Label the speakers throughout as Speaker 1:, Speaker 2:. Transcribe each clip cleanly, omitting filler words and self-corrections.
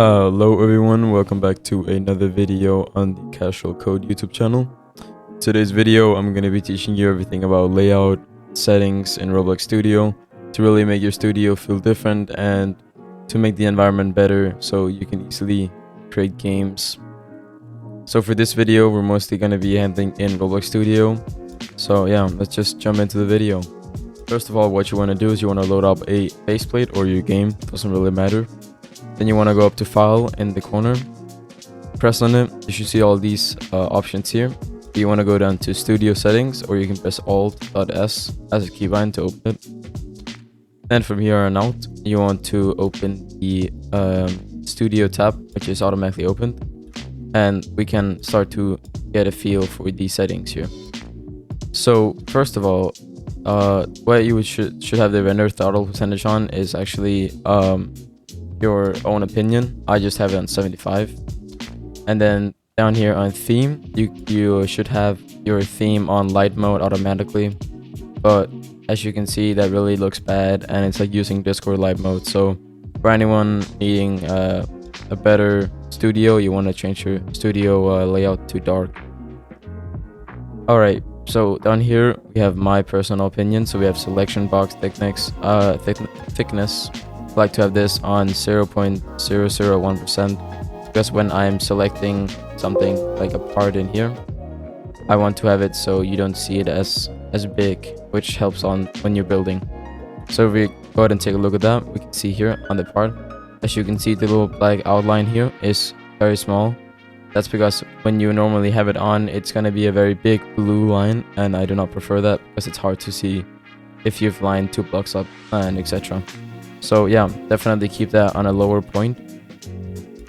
Speaker 1: Hello everyone, welcome back to another video on the Casual Code YouTube channel. Today's video, I'm going to be teaching you everything about layout, settings in Roblox Studio to really make your studio feel different and to make the environment better so you can easily create games. So for this video, we're mostly going to be handling in Roblox Studio. So yeah, let's just jump into the video. First of all, what you want to do is you want to load up a faceplate or your game, doesn't really matter. Then you want to go up to File in the corner, press on it. You should see all these options here. You want to go down to Studio Settings, or you can press Alt+S as a keybind to open it. Then from here on out, you want to open the Studio tab, which is automatically opened, and we can start to get a feel for these settings here. So first of all, what you should have the render throttle percentage on is actually your own opinion. I just have it on 75. And then down here on theme, you should have your theme on light mode automatically, but as you can see, that really looks bad and it's like using Discord light mode. So for anyone needing a better studio, you want to change your studio layout to dark. Alright, so down here we have my personal opinion. So we have selection box thickness. I like to have this on 0.001% because when I'm selecting something like a part in here, I want to have it so you don't see it as big, which helps on when you're building. So if we go ahead and take a look at that, we can see here on the part, as you can see, the little black outline here is very small. That's because when you normally have it on, it's going to be a very big blue line, and I do not prefer that because it's hard to see if you've lined 2 blocks up and etc. So yeah, definitely keep that on a lower point.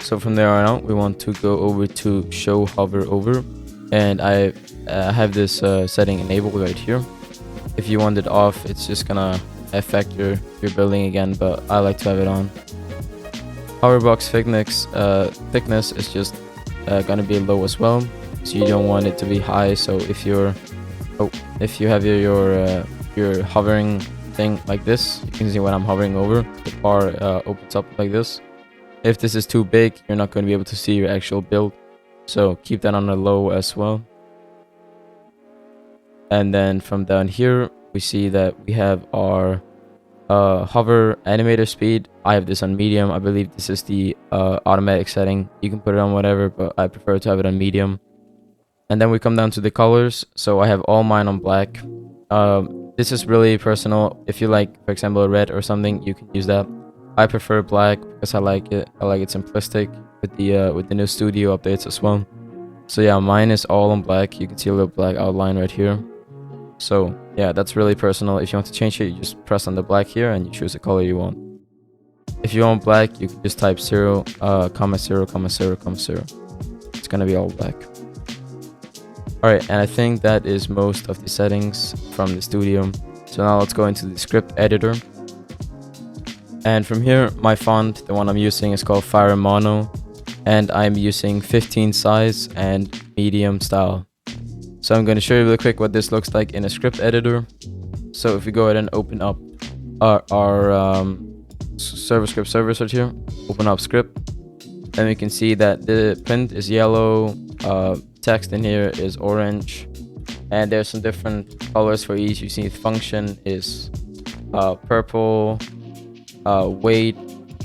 Speaker 1: So from there on out, we want to go over to show hover over, and I have this setting enabled right here. If you want it off, it's just gonna affect your building again, but I like to have it on. Hover box thickness is just gonna be low as well, so you don't want it to be high. So if you have your hovering thing like this, you can see when I'm hovering over, the bar opens up like this. If this is too big, you're not going to be able to see your actual build, so keep that on a low as well. And then from down here, we see that we have our hover animator speed. I have this on medium. I believe this is the automatic setting. You can put it on whatever, but I prefer to have it on medium. And then we come down to the colors. So I have all mine on black. This is really personal. If you like, for example, red or something, you can use that. I prefer black because I like it. I like it simplistic with the new studio updates as well. So yeah, mine is all on black. You can see a little black outline right here. So yeah, that's really personal. If you want to change it, you just press on the black here and you choose the color you want. If you want black, you can just type 0,0,0,0. It's gonna be all black. Alright, and I think that is most of the settings from the studio. So now let's go into the script editor. And from here, my font, the one I'm using, is called Fire Mono, and I'm using 15 size and medium style. So I'm going to show you real quick what this looks like in a script editor. So if we go ahead and open up our server script service right here, open up script, then we can see that the print is yellow, text in here is orange, and there's some different colors for each. You see function is purple, weight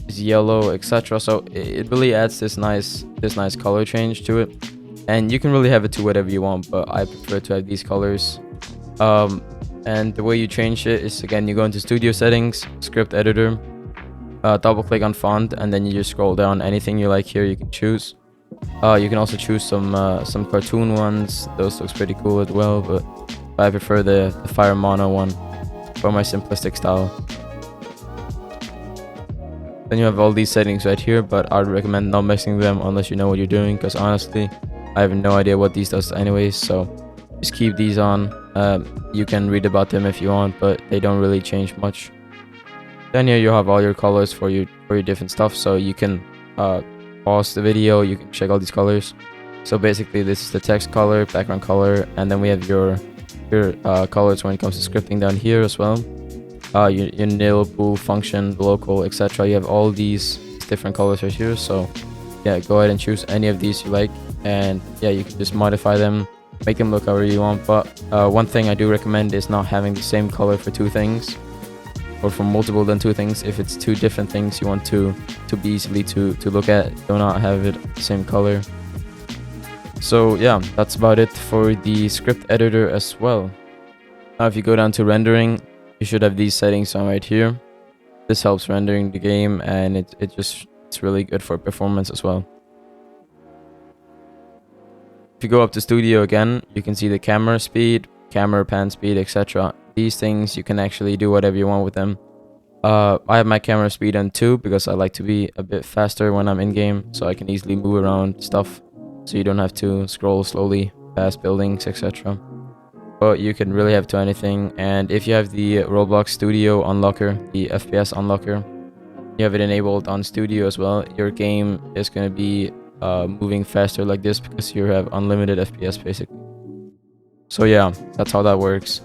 Speaker 1: is yellow, etc. So it really adds this nice color change to it, and you can really have it to whatever you want, but I prefer to have these colors. And the way you change it is, again, you go into studio settings, script editor, double click on font, and then you just scroll down. Anything you like here you can choose. You can also choose some cartoon ones. Those looks pretty cool as well, but I prefer the Fire Mono one for my simplistic style. Then you have all these settings right here, but I'd recommend not mixing them unless you know what you're doing, because honestly, I have no idea what these does anyways, so just keep these on. You can read about them if you want, but they don't really change much. Then here you have all your colors for your different stuff, so you can pause the video, you can check all these colors. So basically this is the text color, background color, and then we have your colors when it comes to scripting down here as well. Your nil, bool, function, local, etc. You have all these different colors right here. So yeah, go ahead and choose any of these you like, and yeah, you can just modify them, make them look however you want. But one thing I do recommend is not having the same color for two things, or for multiple than two things. If it's two different things you want to be easily to look at, do not have it the same color. So yeah, that's about it for the script editor as well. Now if you go down to rendering, you should have these settings on right here. This helps rendering the game, and it's really good for performance as well. If you go up to studio again, you can see the camera speed, camera pan speed, etc. These things you can actually do whatever you want with them. I have my camera speed on 2 because I like to be a bit faster when I'm in game, so I can easily move around stuff, so you don't have to scroll slowly past buildings, etc. But you can really have to anything. And if you have the Roblox Studio unlocker, the FPS unlocker, you have it enabled on Studio as well, your game is going to be moving faster like this because you have unlimited FPS basically. So yeah, that's how that works.